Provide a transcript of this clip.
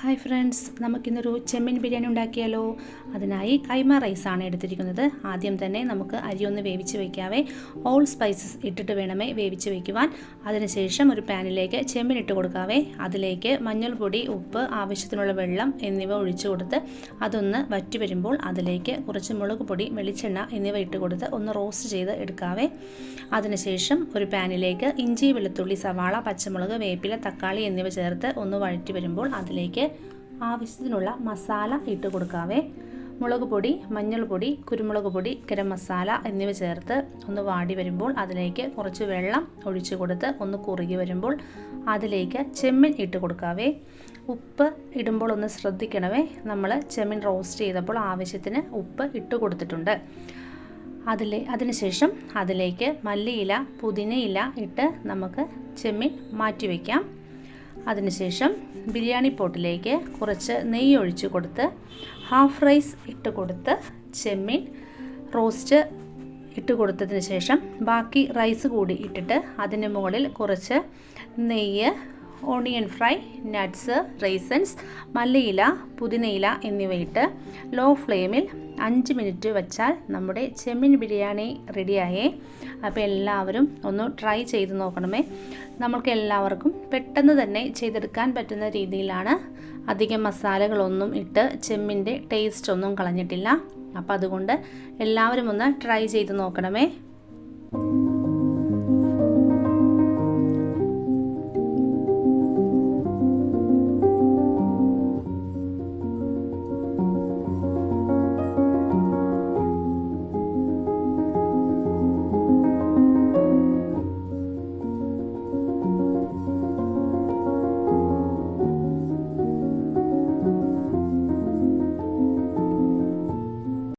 Hi friends, നമുക്കിന്നൊരു ചെമ്മീൻ ബിരിയാണി ഉണ്ടാക്കിയാലോ. അതിനായി കൈമ റൈസാണ് എടുത്തിരിക്കുന്നത്. ആദ്യം തന്നെ നമുക്ക് അരി ഒന്ന് വേവിച്ച് വയ്ക്കാവേ. ഓൾ സ്പൈസസ് ഇട്ടിട്ട് വേണമേ വേവിച്ച് വയ്ക്കുവാൻ. അതിനുശേഷം ഒരു പാനിലേക്ക് ചെമ്മീൻ ഇട്ട് കൊടുക്കാവേ. അതിലേക്ക് മഞ്ഞൾപ്പൊടി, ഉപ്പ്, ആവശ്യത്തിനുള്ള വെള്ളം എന്നിവ ഒഴിച്ചു കൊടുത്ത് അതൊന്ന് വറ്റി വരുമ്പോൾ അതിലേക്ക് കുറച്ച് മുളക് പൊടി, വെളിച്ചെണ്ണ എന്നിവ ഇട്ട് കൊടുത്ത് ഒന്ന് റോസ്റ്റ് ചെയ്ത് എടുക്കാവേ. അതിനുശേഷം ഒരു പാനിലേക്ക് ഇഞ്ചി, വെളുത്തുള്ളി, സവാള, പച്ചമുളക്, വേപ്പില, തക്കാളി എന്നിവ ചേർത്ത് ഒന്ന് വഴറ്റി വരുമ്പോൾ അതിലേക്ക് ആവശ്യത്തിനുള്ള മസാല ഇട്ട് കൊടുക്കാവേ. മുളക് പൊടി, മഞ്ഞൾപ്പൊടി, കുരുമുളക് പൊടി, ഗരം മസാല എന്നിവ ചേർത്ത് ഒന്ന് വാടി വരുമ്പോൾ അതിലേക്ക് കുറച്ച് വെള്ളം ഒഴിച്ചു കൊടുത്ത് ഒന്ന് കുറുകി വരുമ്പോൾ അതിലേക്ക് ചെമ്മീൻ ഇട്ട് കൊടുക്കാവേ. ഉപ്പ് ഇടുമ്പോൾ ഒന്ന് ശ്രദ്ധിക്കണമേ. നമ്മൾ ചെമ്മീൻ റോസ്റ്റ് ചെയ്തപ്പോൾ ആവശ്യത്തിന് ഉപ്പ് ഇട്ട് കൊടുത്തിട്ടുണ്ട്. അതിനുശേഷം അതിലേക്ക് മല്ലിയില, പുതിനയില ഇട്ട് നമുക്ക് ചെമ്മീൻ മാറ്റി വയ്ക്കാം. അതിനുശേഷം ബിരിയാണി പോട്ടിലേക്ക് കുറച്ച് നെയ്യ് ഒഴിച്ച് കൊടുത്ത് ഹാഫ് റൈസ് ഇട്ട് കൊടുത്ത് ചെമ്മീൻ റോസ്റ്റ് ഇട്ട് കൊടുത്തതിന് ശേഷം ബാക്കി റൈസ് കൂടി ഇട്ടിട്ട് അതിന് മുകളിൽ കുറച്ച് നെയ്യ്, ഓണിയൻ ഫ്രൈ, നട്ട്സ്, റൈസൻസ്, മല്ലിയില, പുതിനയില എന്നിവയിട്ട് ലോ ഫ്ലെയിമിൽ 5 മിനിറ്റ് വച്ചാൽ നമ്മുടെ ചെമ്മീൻ ബിരിയാണി റെഡിയായേ. അപ്പോൾ എല്ലാവരും ഒന്ന് ട്രൈ ചെയ്ത് നോക്കണമേ. നമ്മൾക്ക് എല്ലാവർക്കും പെട്ടെന്ന് തന്നെ ചെയ്തെടുക്കാൻ പറ്റുന്ന രീതിയിലാണ്. അധികം മസാലകളൊന്നും ഇട്ട് ചെമ്മീൻ്റെ ടേസ്റ്റ് ഒന്നും കളഞ്ഞിട്ടില്ല. അപ്പോൾ അതുകൊണ്ട് എല്ലാവരും ഒന്ന് ട്രൈ ചെയ്ത് നോക്കണമേ.